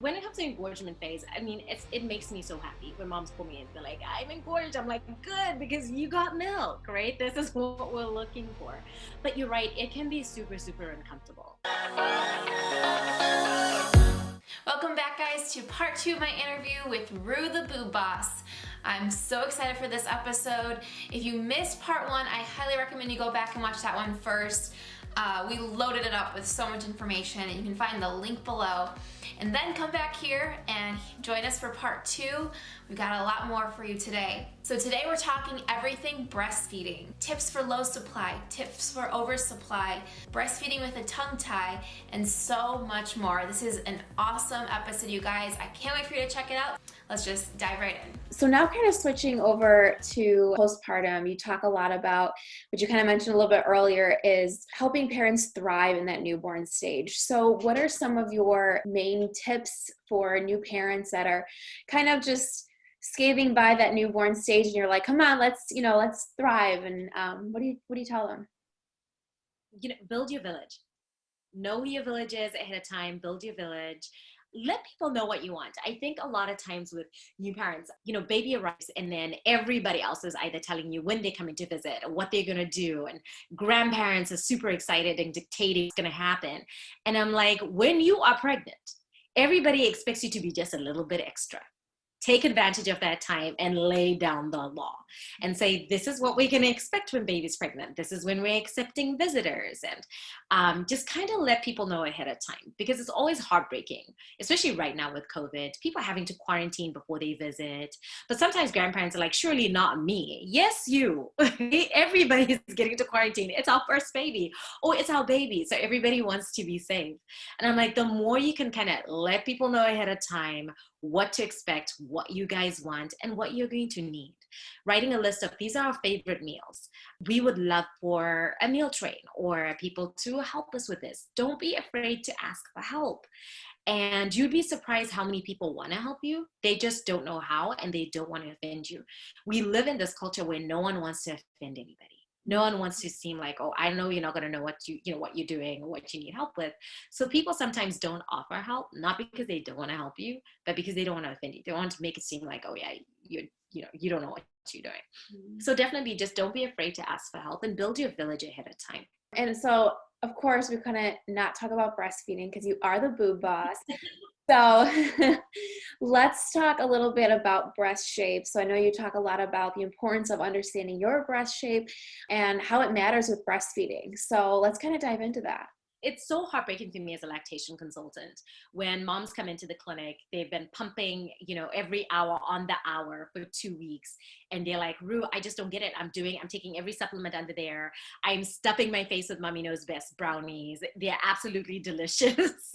When it comes to engorgement phase, I mean, it makes me so happy when moms call me and they're like, I'm engorged. I'm like, good, because you got milk, right? This is what we're looking for. But you're right, it can be super, super uncomfortable. Welcome back, guys, to part 2 of my interview with Rue the Boob Boss. I'm so excited for this episode. If you missed part 1, I highly recommend you go back and watch that one first. We loaded it up with so much information, and you can find the link below. And then come back here and join us for part 2. We've got a lot more for you today. So today we're talking everything breastfeeding. Tips for low supply, tips for oversupply, breastfeeding with a tongue tie, and so much more. This is an awesome episode, you guys. I can't wait for you to check it out. Let's just dive right in. So now kind of switching over to postpartum, you talk a lot about, what you kind of mentioned a little bit earlier, is helping parents thrive in that newborn stage. So what are some of your main tips for new parents that are kind of just skating by that newborn stage and you're like, come on, let's thrive? And what do you tell them? Build your village. Know who your village is ahead of time. Build your village. Let people know what you want. I think a lot of times with new parents, baby arrives and then everybody else is either telling you when they're coming to visit or what they're going to do. And grandparents are super excited and dictating what's going to happen. And I'm like, when you are pregnant, everybody expects you to be just a little bit extra. Take advantage of that time and lay down the law and say, this is what we can expect when baby's pregnant. This is when we're accepting visitors, and just kind of let people know ahead of time, because it's always heartbreaking, especially right now with COVID, people having to quarantine before they visit. But sometimes grandparents are like, surely not me. Yes, you. Everybody's getting to quarantine. It's our first baby, or it's our baby. So everybody wants to be safe. And I'm like, the more you can kind of let people know ahead of time what to expect, what you guys want, and what you're going to need. Writing a list of, these are our favorite meals. We would love for a meal train or people to help us with this. Don't be afraid to ask for help. And you'd be surprised how many people want to help you. They just don't know how, and they don't want to offend you. We live in this culture where no one wants to offend anybody. No one wants to seem like, oh, I know you're not going to know what you're doing or what you need help with. So people sometimes don't offer help, not because they don't want to help you, but because they don't want to offend you. They want to make it seem like, oh yeah, you don't know what you're doing. Mm-hmm. So definitely just don't be afraid to ask for help and build your village ahead of time. And so, of course, we couldn't not talk about breastfeeding because you are the boob boss. So let's talk a little bit about breast shape. So I know you talk a lot about the importance of understanding your breast shape and how it matters with breastfeeding. So let's kind of dive into that. It's so heartbreaking for me as a lactation consultant when moms come into the clinic, they've been pumping, every hour on the hour for 2 weeks. And they're like, Rue, I just don't get it. I'm taking every supplement under there. I'm stuffing my face with Mommy Knows Best brownies. They're absolutely delicious.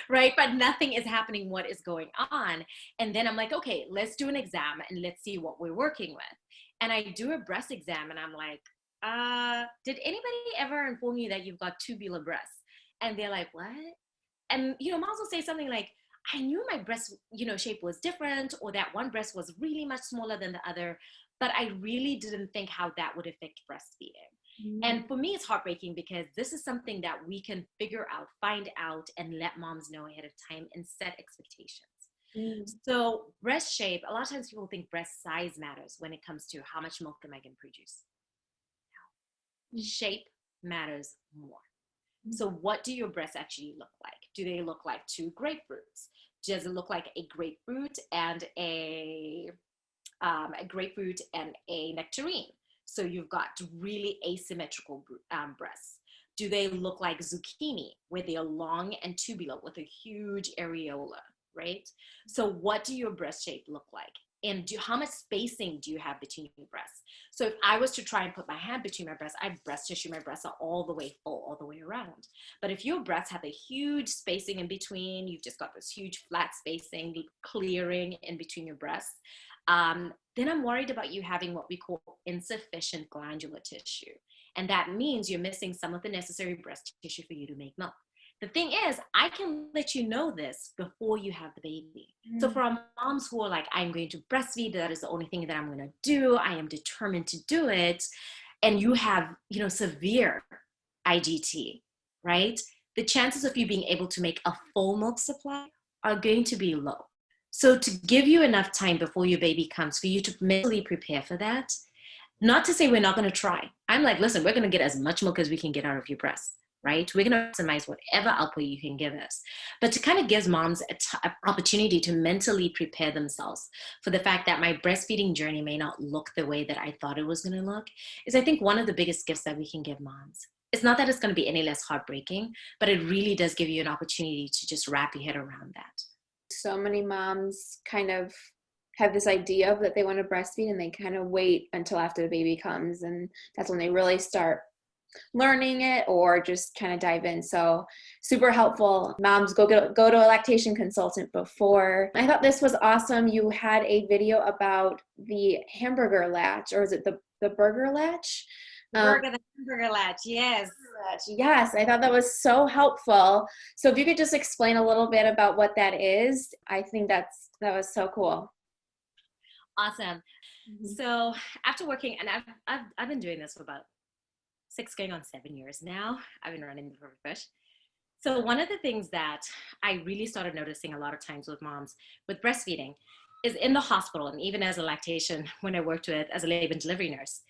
Right? But nothing is happening. What is going on? And then I'm like, okay, let's do an exam and let's see what we're working with. And I do a breast exam and I'm like, did anybody ever inform you that you've got tubular breasts? And they're like, what? And, moms will say something like, I knew my breast, shape was different, or that one breast was really much smaller than the other, but I really didn't think how that would affect breastfeeding. Mm-hmm. And for me, it's heartbreaking because this is something that we can figure out, find out, and let moms know ahead of time and set expectations. Mm. So breast shape, a lot of times people think breast size matters when it comes to how much milk am I going to produce. Shape matters more. So what do your breasts actually look like? Do they look like 2 grapefruits? Does it look like a grapefruit and a nectarine? So you've got really asymmetrical breasts. Do they look like zucchini, where they are long and tubular with a huge areola, right? So what do your breast shape look like? And how much spacing do you have between your breasts? So if I was to try and put my hand between my breasts, I have breast tissue, my breasts are all the way full, all the way around. But if your breasts have a huge spacing in between, you've just got this huge flat spacing, clearing in between your breasts, then I'm worried about you having what we call insufficient glandular tissue. And that means you're missing some of the necessary breast tissue for you to make milk. The thing is, I can let you know this before you have the baby. Mm. So for moms who are like, I'm going to breastfeed, that is the only thing that I'm going to do, I am determined to do it, and you have, severe IGT, right? The chances of you being able to make a full milk supply are going to be low. So to give you enough time before your baby comes for you to mentally prepare for that, not to say we're not going to try. I'm like, listen, we're going to get as much milk as we can get out of your breast, right? We're going to maximize whatever output you can give us. But to kind of give moms an opportunity to mentally prepare themselves for the fact that my breastfeeding journey may not look the way that I thought it was going to look, is I think one of the biggest gifts that we can give moms. It's not that it's going to be any less heartbreaking, but it really does give you an opportunity to just wrap your head around that. So many moms kind of have this idea of that they want to breastfeed, and they kind of wait until after the baby comes, and that's when they really start learning it or just kind of dive in. So super helpful. Moms, go to a lactation consultant before. I thought this was awesome. You had a video about the Hamburger Latch, or is it the Burger Latch? The Hamburger Latch, yes. Yes, I thought that was so helpful. So if you could just explain a little bit about what that is, I think that was so cool. Awesome. Mm-hmm. So after working, and I've been doing this for about 6 going on 7 years now. I've been running the Perfect Push. So one of the things that I really started noticing a lot of times with moms with breastfeeding is in the hospital, and even as a lactation, when I worked with as a labor and delivery nurse,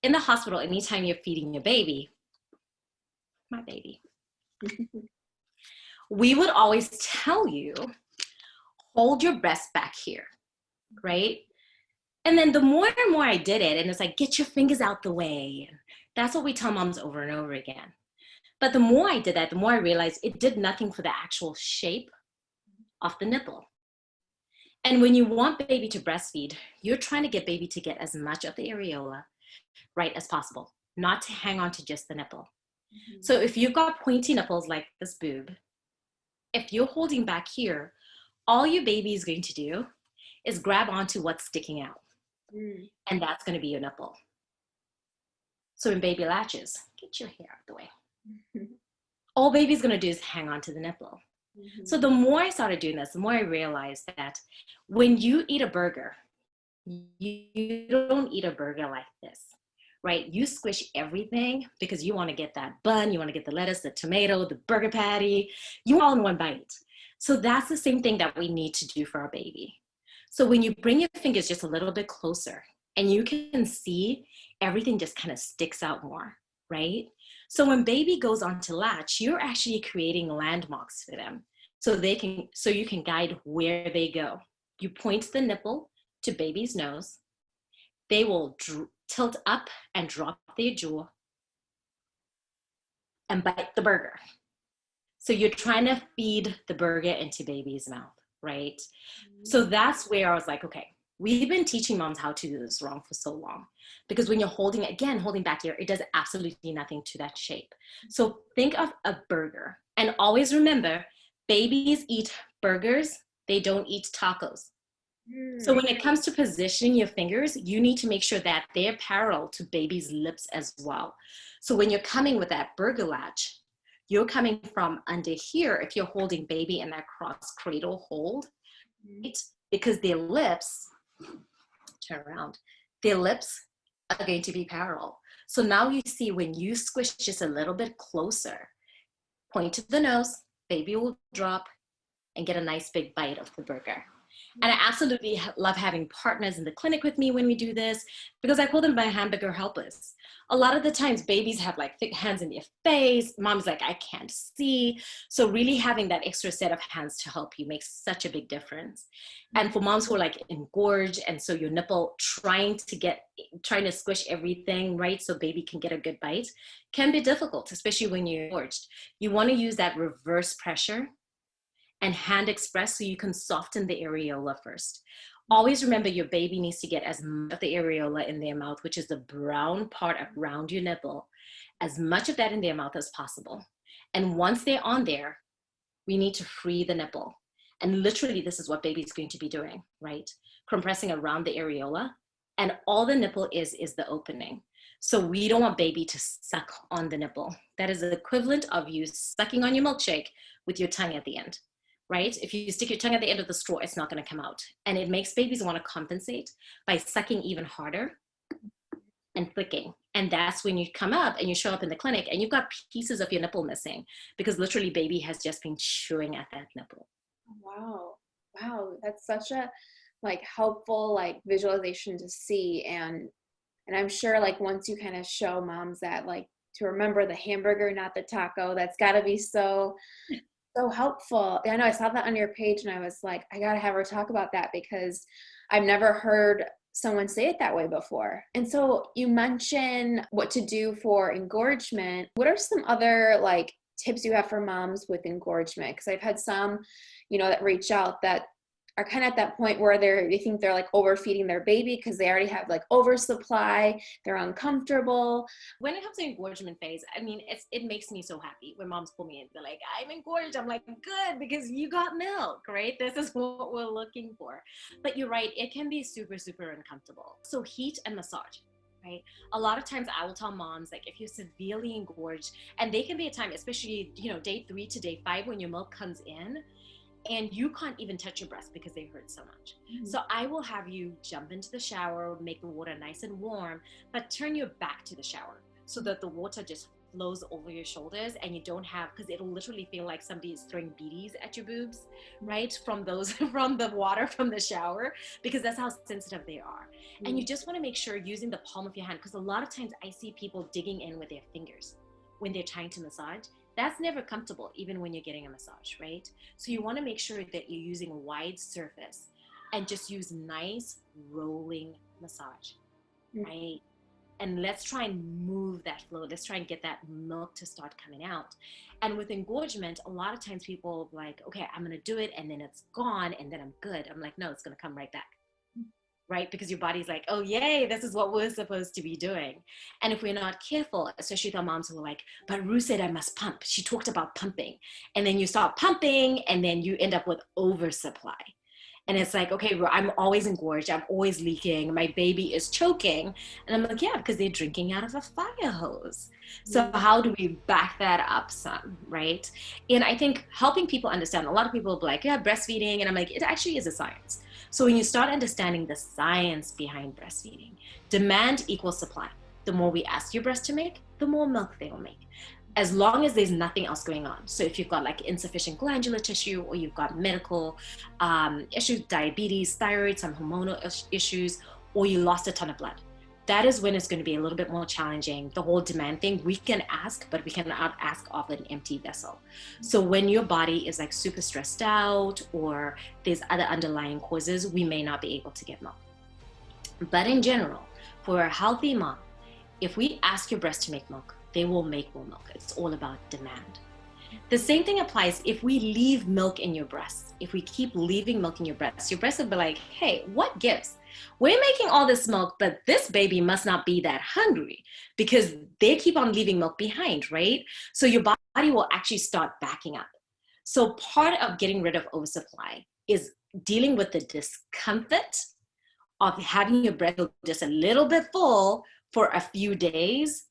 in the hospital, anytime you're feeding your baby, my baby, we would always tell you, hold your breast back here, right? And then the more and more I did it, and it's like, get your fingers out the way. And that's what we tell moms over and over again. But the more I did that, the more I realized it did nothing for the actual shape of the nipple. And when you want baby to breastfeed, you're trying to get baby to get as much of the areola right as possible, not to hang on to just the nipple. Mm-hmm. So if you've got pointy nipples like this boob, if you're holding back here, all your baby is going to do is grab onto what's sticking out. Mm. And that's going to be your nipple. So when baby latches, get your hair out the way. Mm-hmm. All baby's going to do is hang on to the nipple. Mm-hmm. So the more I started doing this, the more I realized that when you eat a burger, you don't eat a burger like this, right? You squish everything because you want to get that bun, you want to get the lettuce, the tomato, the burger patty, you all in one bite. So that's the same thing that we need to do for our baby. So when you bring your fingers just a little bit closer and you can see everything just kind of sticks out more, right? So when baby goes onto latch, you're actually creating landmarks for them so you can guide where they go. You point the nipple to baby's nose. They will tilt up and drop their jaw and bite the burger. So you're trying to feed the burger into baby's mouth, right? Mm-hmm. So that's where I was like, okay, we've been teaching moms how to do this wrong for so long, because when you're holding back here, it does absolutely nothing to that shape. So think of a burger, and always remember, babies eat burgers, they don't eat tacos. So when it comes to positioning your fingers, you need to make sure that they're parallel to baby's lips as well. So when you're coming with that burger latch, you're coming from under here if you're holding baby in that cross cradle hold, right? Because their lips, turn around, their lips are going to be parallel. So now you see when you squish just a little bit closer, point to the nose, baby will drop and get a nice big bite of the burger. And I absolutely love having partners in the clinic with me when we do this, because I call them my hamburger helpers. A lot of the times babies have like thick hands in their face. Mom's like, I can't see. So really having that extra set of hands to help you makes such a big difference. And for moms who are like engorged, and so your nipple trying to squish everything, right, so baby can get a good bite, can be difficult, especially when you're engorged. You want to use that reverse pressure and hand express so you can soften the areola first. Always remember your baby needs to get as much of the areola in their mouth, which is the brown part around your nipple, as much of that in their mouth as possible. And once they're on there, we need to free the nipple. And literally this is what baby's going to be doing, right? Compressing around the areola, and all the nipple is the opening. So we don't want baby to suck on the nipple. That is the equivalent of you sucking on your milkshake with your tongue at the end. Right? If you stick your tongue at the end of the straw, it's not going to come out. And it makes babies want to compensate by sucking even harder and flicking. And that's when you come up and you show up in the clinic and you've got pieces of your nipple missing, because literally baby has just been chewing at that nipple. Wow. Wow. That's such a like helpful like visualization to see. And I'm sure like once you kind of show moms that like to remember the hamburger, not the taco, that's gotta be so helpful. I know I saw that on your page and I was like, I gotta have her talk about that because I've never heard someone say it that way before. And so you mentioned what to do for engorgement. What are some other like tips you have for moms with engorgement? Because I've had some, that reach out that are kind of at that point where they think they're like overfeeding their baby because they already have like oversupply, they're uncomfortable. When it comes to engorgement phase, I mean, it makes me so happy when moms pull me in. They're like, I'm engorged. I'm like, good, because you got milk, right? This is what we're looking for. But you're right, it can be super, super uncomfortable. So heat and massage. Right. A lot of times I will tell moms, like, if you're severely engorged, and they can be a time, especially, day 3 to day 5 when your milk comes in, and you can't even touch your breast because they hurt so much. Mm-hmm. So I will have you jump into the shower, make the water nice and warm, but turn your back to the shower so that the water just flows over your shoulders and you don't have, because it'll literally feel like somebody is throwing beaties at your boobs, right? From the water from the shower, because that's how sensitive they are. Mm-hmm. And you just want to make sure using the palm of your hand, because a lot of times I see people digging in with their fingers when they're trying to massage. That's never comfortable, even when you're getting a massage, right? So you want to make sure that you're using a wide surface and just use nice rolling massage, right? And let's try and move that flow. Let's try and get that milk to start coming out. And with engorgement, a lot of times people are like, okay, I'm going to do it and then it's gone and then I'm good. I'm like, no, it's going to come right back. Right? Because your body's like, oh, yay, this is what we're supposed to be doing. And if we're not careful, especially the moms who are like, but Rue said I must pump. She talked about pumping. And then you start pumping and then you end up with oversupply. And it's like, okay, Rue, I'm always engorged. I'm always leaking. My baby is choking. And I'm like, yeah, because they're drinking out of a fire hose. So how do we back that up some, right? And I think helping people understand, a lot of people will be like, yeah, breastfeeding. And I'm like, it actually is a science. So when you start understanding the science behind breastfeeding, demand equals supply. The more we ask your breast to make, the more milk they will make, as long as there's nothing else going on. So if you've got like insufficient glandular tissue, or you've got medical issues, diabetes, thyroid, some hormonal issues, or you lost a ton of blood, that is when it's going to be a little bit more challenging. The whole demand thing, we can ask, but we cannot ask off an empty vessel. So when your body is like super stressed out, or there's other underlying causes, we may not be able to get milk. But in general, for a healthy mom, if we ask your breast to make milk, they will make more milk. It's all about demand. The same thing applies if we leave milk in your breast. If we keep leaving milk in your breast will be like, hey, what gives? We're making all this milk, but this baby must not be that hungry, because they keep on leaving milk behind, right? So your body will actually start backing up. So part of getting rid of oversupply is dealing with the discomfort of having your breast just a little bit full for a few days,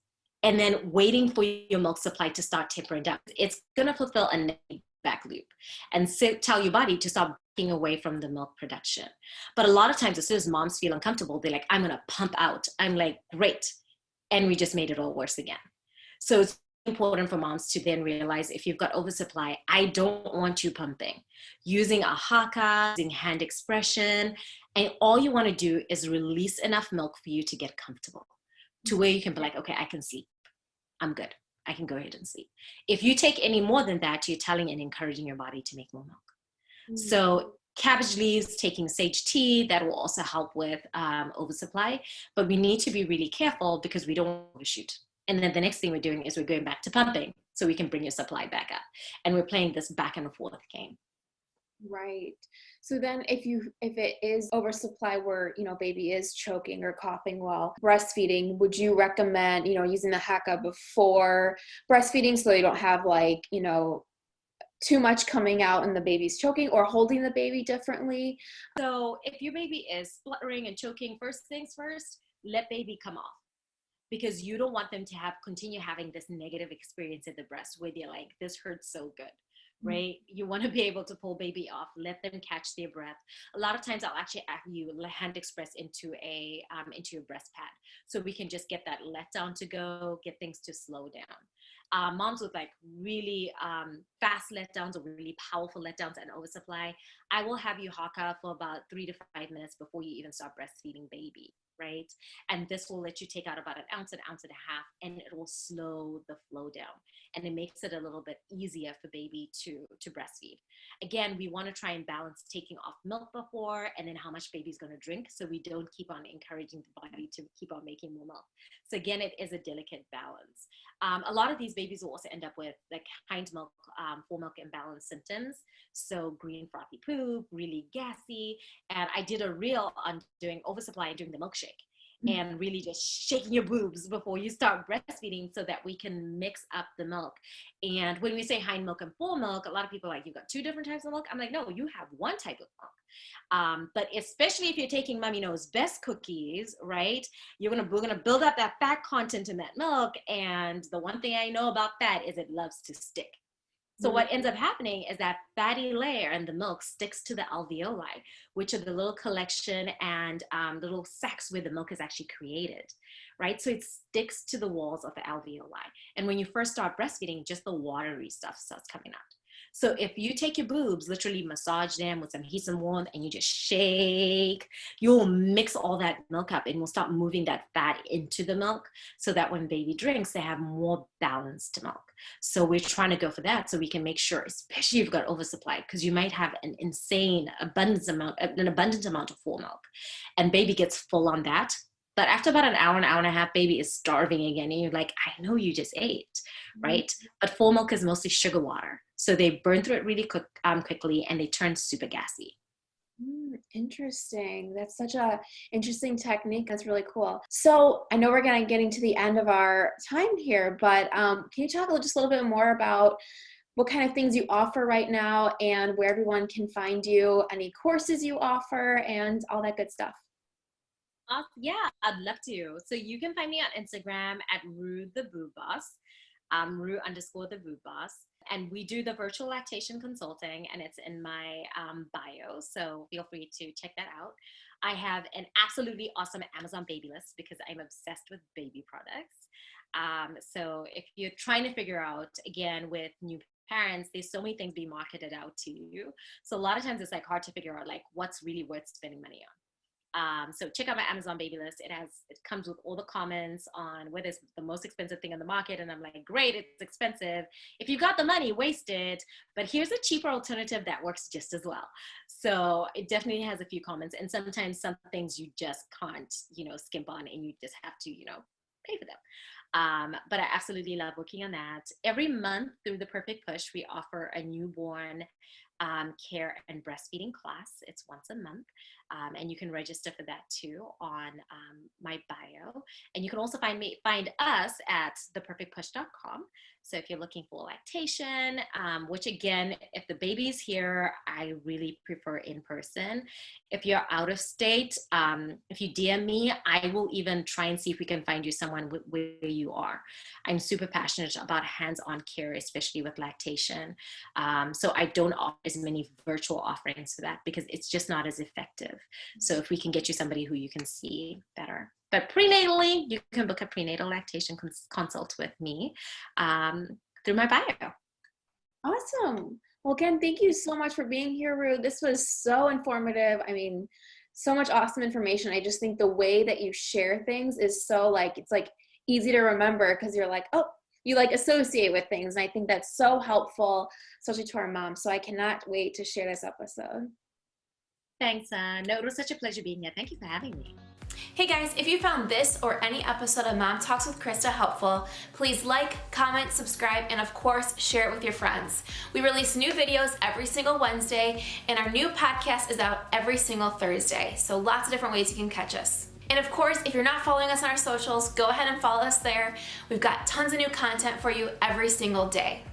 and then waiting for your milk supply to start tapering down. It's going to fulfill a feedback loop and tell your body to stop backing away from the milk production. But a lot of times, as soon as moms feel uncomfortable, they're like, I'm going to pump out. I'm like, great. And we just made it all worse again. So it's important for moms to then realize, if you've got oversupply, I don't want you pumping. Using a haka, using hand expression, and all you want to do is release enough milk for you to get comfortable, to where you can be like, okay, I can sleep. I'm good. I can go ahead and sleep. If you take any more than that, you're telling and encouraging your body to make more milk. Mm-hmm. So cabbage leaves, taking sage tea, that will also help with oversupply. But we need to be really careful, because we don't overshoot. And then the next thing we're doing is we're going back to pumping so we can bring your supply back up. And we're playing this back and forth game. Right. So then if it is oversupply where, baby is choking or coughing while breastfeeding, would you recommend, using the haka before breastfeeding so you don't have like, too much coming out and the baby's choking, or holding the baby differently? So if your baby is spluttering and choking, first things first, let baby come off. Because you don't want them to continue having this negative experience at the breast where they're like, this hurts so good. Right? You want to be able to pull baby off, let them catch their breath. A lot of times I'll actually have you hand express into your breast pad, so we can just get that let down to go, get things to slow down. Moms with like really fast letdowns or really powerful letdowns and oversupply, I will have you hawk for about 3 to 5 minutes before you even start breastfeeding baby, right? And this will let you take out about an ounce and a half, and it will slow the flow down. And it makes it a little bit easier for baby to breastfeed. Again, we want to try and balance taking off milk before and then how much baby's going to drink, so we don't keep on encouraging the body to keep on making more milk. So again, it is a delicate balance. A lot of these babies will also end up with like hind milk, full milk imbalance symptoms. So green frothy poop, really gassy. And I did a reel on doing oversupply and doing the milkshake, and really just shaking your boobs before you start breastfeeding so that we can mix up the milk. And when we say hind milk and full milk, a lot of people are like, you've got 2 different types of milk. I'm like, no, you have 1 type of milk. But especially if you're taking Mommy Knows Best cookies, right? We're gonna build up that fat content in that milk. And the one thing I know about fat is it loves to stick. So what ends up happening is that fatty layer in the milk sticks to the alveoli, which are the little collection and little sacs where the milk is actually created, right? So it sticks to the walls of the alveoli. And when you first start breastfeeding, just the watery stuff starts coming out. So if you take your boobs, literally massage them with some heat and warmth, and you just shake, you'll mix all that milk up and we'll start moving that fat into the milk so that when baby drinks, they have more balanced milk. So we're trying to go for that so we can make sure, especially if you've got oversupply, because you might have an abundant amount of full milk, and baby gets full on that. But after about an hour and a half, baby is starving again. And you're like, I know you just ate, right? But full milk is mostly sugar water. So they burn through it really quickly, and they turn super gassy. Interesting. That's such a interesting technique. That's really cool. So I know we're getting to the end of our time here, but can you talk just a little bit more about what kind of things you offer right now and where everyone can find you, any courses you offer, and all that good stuff? Yeah, I'd love to. So you can find me on Instagram at Rue the Boob Boss, Rue_the Boob Boss. And we do the virtual lactation consulting, and it's in my bio. So feel free to check that out. I have an absolutely awesome Amazon baby list because I'm obsessed with baby products. So if you're trying to figure out, again, with new parents, there's so many things being marketed out to you. So a lot of times it's like hard to figure out like what's really worth spending money on. So check out my Amazon baby list. It comes with all the comments on what is the most expensive thing on the market. And I'm like, great, it's expensive. If you got the money, waste it. But here's a cheaper alternative that works just as well. So it definitely has a few comments. And sometimes some things you just can't, skimp on, and you just have to, pay for them. But I absolutely love working on that. Every month through the Perfect Push, we offer a newborn care and breastfeeding class. It's once a month. And you can register for that too on my bio. And you can also find us at theperfectpush.com. So if you're looking for lactation, which again, if the baby's here, I really prefer in person. If you're out of state, if you DM me, I will even try and see if we can find you someone where you are. I'm super passionate about hands-on care, especially with lactation. So I don't offer as many virtual offerings for that because it's just not as effective. So if we can get you somebody who you can see, better. But prenatally, you can book a prenatal lactation consult with me through my bio. Awesome. Well, again, thank you so much for being here, Rue. This was so informative. I mean, so much awesome information. I just think the way that you share things is so it's easy to remember because you're like, oh, you associate with things. And I think that's so helpful, especially to our moms. So I cannot wait to share this episode. Thanks. No, it was such a pleasure being here. Thank you for having me. Hey guys, if you found this or any episode of Mom Talks with Christa helpful, please like, comment, subscribe, and of course, share it with your friends. We release new videos every single Wednesday, and our new podcast is out every single Thursday. So lots of different ways you can catch us. And of course, if you're not following us on our socials, go ahead and follow us there. We've got tons of new content for you every single day.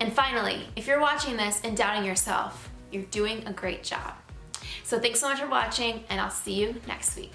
And finally, if you're watching this and doubting yourself, you're doing a great job. So thanks so much for watching, and I'll see you next week.